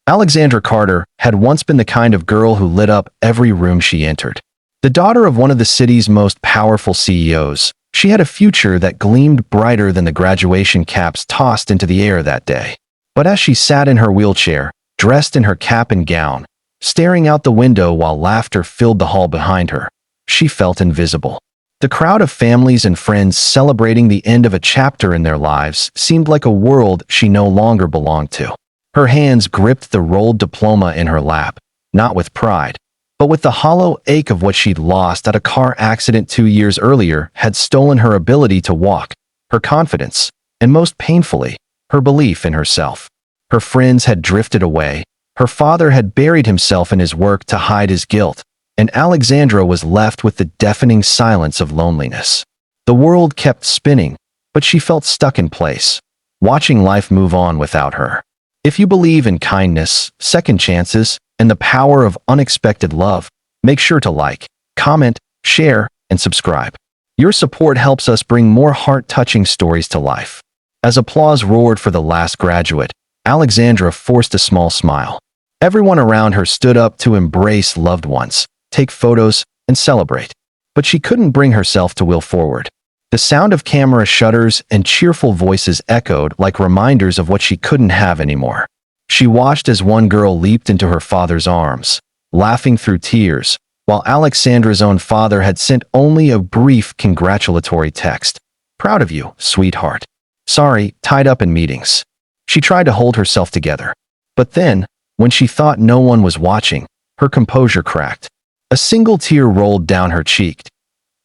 Alexandra Carter had once been the kind of girl who lit up every room she entered. The daughter of one of the city's most powerful CEOs, she had a future that gleamed brighter than the graduation caps tossed into the air that day. But as she sat in her wheelchair, dressed in her cap and gown, staring out the window while laughter filled the hall behind her, she felt invisible. The crowd of families and friends celebrating the end of a chapter in their lives seemed like a world she no longer belonged to. Her hands gripped the rolled diploma in her lap, not with pride, but with the hollow ache of what she'd lost at a car accident 2 years earlier had stolen her ability to walk, her confidence, and most painfully, her belief in herself. Her friends had drifted away, her father had buried himself in his work to hide his guilt, and Alexandra was left with the deafening silence of loneliness. The world kept spinning, but she felt stuck in place, watching life move on without her. If you believe in kindness, second chances, and the power of unexpected love, make sure to like, comment, share, and subscribe. Your support helps us bring more heart-touching stories to life. As applause roared for the last graduate, Alexandra forced a small smile. Everyone around her stood up to embrace loved ones, take photos, and celebrate. But she couldn't bring herself to will forward. The sound of camera shutters and cheerful voices echoed like reminders of what she couldn't have anymore. She watched as one girl leaped into her father's arms, laughing through tears, while Alexandra's own father had sent only a brief congratulatory text. "Proud of you, sweetheart. Sorry, tied up in meetings." She tried to hold herself together. But then, when she thought no one was watching, her composure cracked. A single tear rolled down her cheek.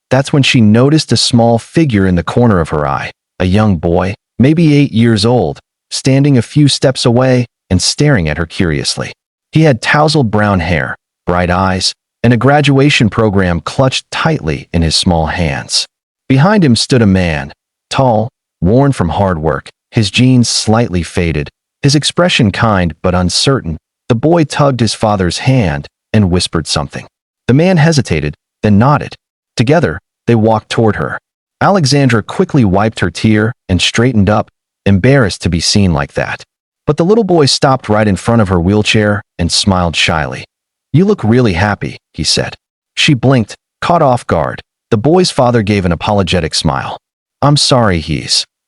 That's when she noticed a small figure in the corner of her eye, a young boy, maybe 8 years old, standing a few steps away and staring at her curiously. He had tousled brown hair, bright eyes, and a graduation program clutched tightly in his small hands. Behind him stood a man, tall, worn from hard work, his jeans slightly faded, his expression kind but uncertain. The boy tugged his father's hand and whispered something. The man hesitated, then nodded. Together, they walked toward her. Alexandra quickly wiped her tear and straightened up, embarrassed to be seen like that. But the little boy stopped right in front of her wheelchair and smiled shyly. "You look really happy," he said. She blinked, caught off guard. The boy's father gave an apologetic smile. "I'm sorry,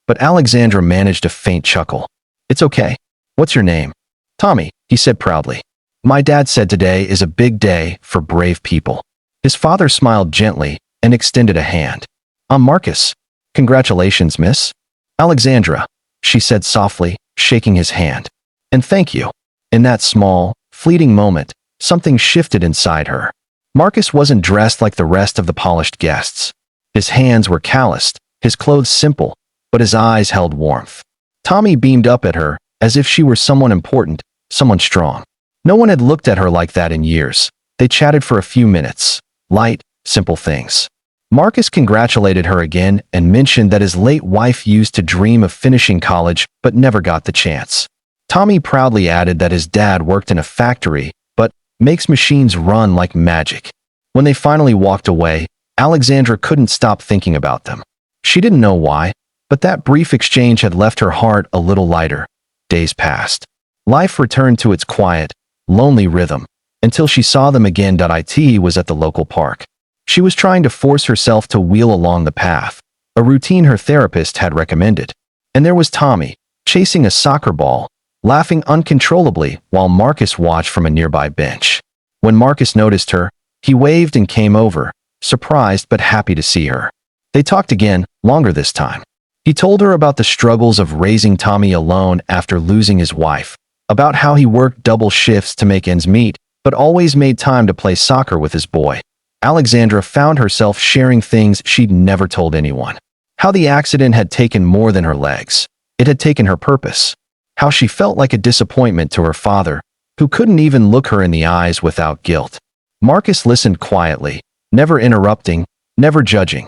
but Alexandra managed a faint chuckle. "It's okay. What's your name?" "Tommy," he said proudly. "My dad said today is a big day for brave people." His father smiled gently and extended a hand. "I'm Marcus. Congratulations, miss." "Alexandra," she said softly, shaking his hand. "And thank you." In that small, fleeting moment, something shifted inside her. Marcus wasn't dressed like the rest of the polished guests. His hands were calloused, his clothes simple, but his eyes held warmth. Tommy beamed up at her, as if she were someone important, someone strong. No one had looked at her like that in years. They chatted for a few minutes. Light, simple things. Marcus congratulated her again and mentioned that his late wife used to dream of finishing college but never got the chance. Tommy proudly added that his dad worked in a factory but makes machines run like magic. When they finally walked away, Alexandra couldn't stop thinking about them. She didn't know why, but that brief exchange had left her heart a little lighter. Days passed. Life returned to its quiet, lonely rhythm, until she saw them again. It was at the local park. She was trying to force herself to wheel along the path, a routine her therapist had recommended. And there was Tommy, chasing a soccer ball, laughing uncontrollably while Marcus watched from a nearby bench. When Marcus noticed her, he waved and came over, surprised but happy to see her. They talked again, longer this time. He told her about the struggles of raising Tommy alone after losing his wife, about how he worked double shifts to make ends meet, but always made time to play soccer with his boy. Alexandra found herself sharing things she'd never told anyone. How the accident had taken more than her legs. It had taken her purpose. How she felt like a disappointment to her father, who couldn't even look her in the eyes without guilt. Marcus listened quietly, never interrupting, never judging.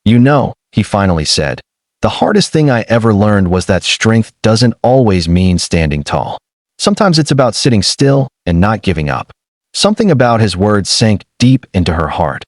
"You know," he finally said, "the hardest thing I ever learned was that strength doesn't always mean standing tall. Sometimes it's about sitting still and not giving up." Something about his words sank deep into her heart.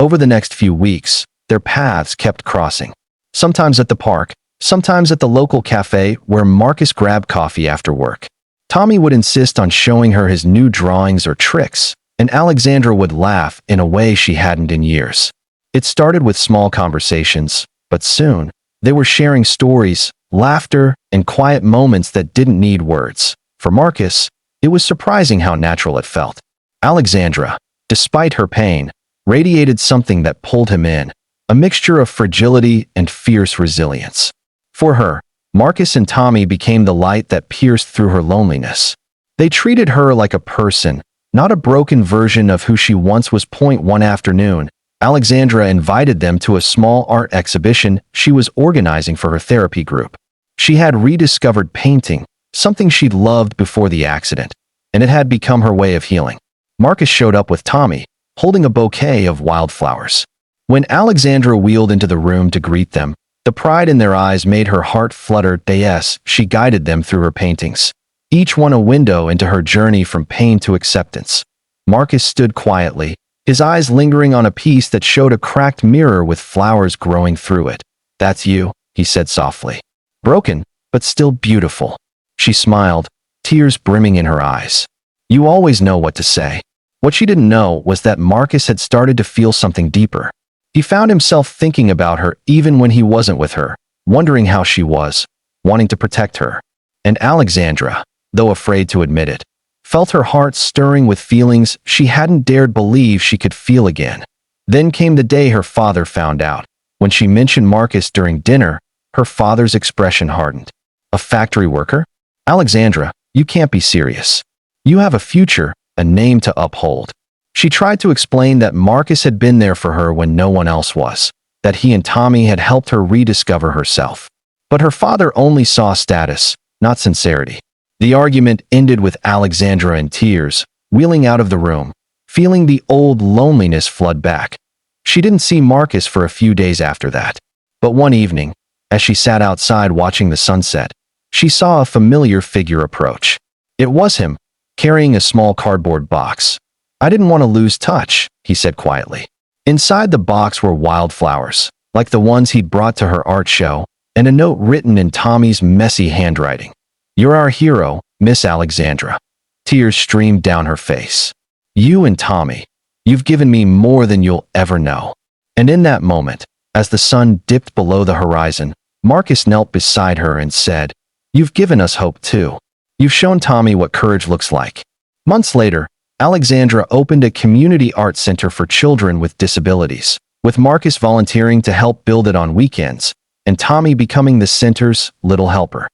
Over the next few weeks, their paths kept crossing. Sometimes at the park, sometimes at the local cafe where Marcus grabbed coffee after work. Tommy would insist on showing her his new drawings or tricks, and Alexandra would laugh in a way she hadn't in years. It started with small conversations, but soon, they were sharing stories, laughter, and quiet moments that didn't need words. For Marcus, it was surprising how natural it felt. Alexandra, despite her pain, radiated something that pulled him in, a mixture of fragility and fierce resilience. For her, Marcus and Tommy became the light that pierced through her loneliness. They treated her like a person, not a broken version of who she once was. One afternoon, Alexandra invited them to a small art exhibition she was organizing for her therapy group. She had rediscovered painting, something she'd loved before the accident, and it had become her way of healing. Marcus showed up with Tommy, holding a bouquet of wildflowers. When Alexandra wheeled into the room to greet them, the pride in their eyes made her heart flutter. Yes, she guided them through her paintings, each one a window into her journey from pain to acceptance. Marcus stood quietly, his eyes lingering on a piece that showed a cracked mirror with flowers growing through it. "That's you," he said softly. "Broken, but still beautiful." She smiled, tears brimming in her eyes. "You always know what to say." What she didn't know was that Marcus had started to feel something deeper. He found himself thinking about her even when he wasn't with her, wondering how she was, wanting to protect her. And Alexandra, though afraid to admit it, felt her heart stirring with feelings she hadn't dared believe she could feel again. Then came the day her father found out. When she mentioned Marcus during dinner, her father's expression hardened. "A factory worker? Alexandra, you can't be serious. You have a future, a name to uphold." She tried to explain that Marcus had been there for her when no one else was, that he and Tommy had helped her rediscover herself. But her father only saw status, not sincerity. The argument ended with Alexandra in tears, wheeling out of the room, feeling the old loneliness flood back. She didn't see Marcus for a few days after that. But one evening, as she sat outside watching the sunset, she saw a familiar figure approach. It was him, carrying a small cardboard box. "I didn't want to lose touch," he said quietly. Inside the box were wildflowers, like the ones he'd brought to her art show, and a note written in Tommy's messy handwriting. "You're our hero, Miss Alexandra." Tears streamed down her face. "You and Tommy, you've given me more than you'll ever know." And in that moment, as the sun dipped below the horizon, Marcus knelt beside her and said, "You've given us hope too. You've shown Tommy what courage looks like." Months later, Alexandra opened a community art center for children with disabilities, with Marcus volunteering to help build it on weekends, and Tommy becoming the center's little helper.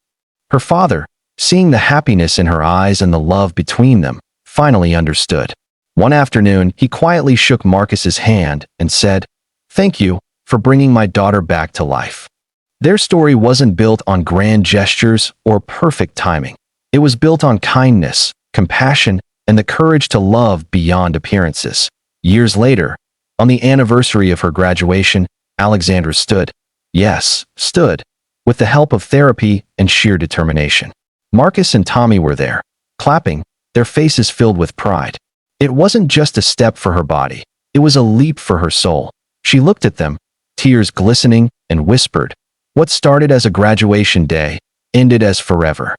Her father, seeing the happiness in her eyes and the love between them, finally understood. One afternoon, he quietly shook Marcus's hand and said, "Thank you for bringing my daughter back to life." Their story wasn't built on grand gestures or perfect timing. It was built on kindness, compassion, and the courage to love beyond appearances. Years later, on the anniversary of her graduation, Alexandra stood, with the help of therapy and sheer determination. Marcus and Tommy were there, clapping, their faces filled with pride. It wasn't just a step for her body, it was a leap for her soul. She looked at them, tears glistening, and whispered, "What started as a graduation day ended as forever."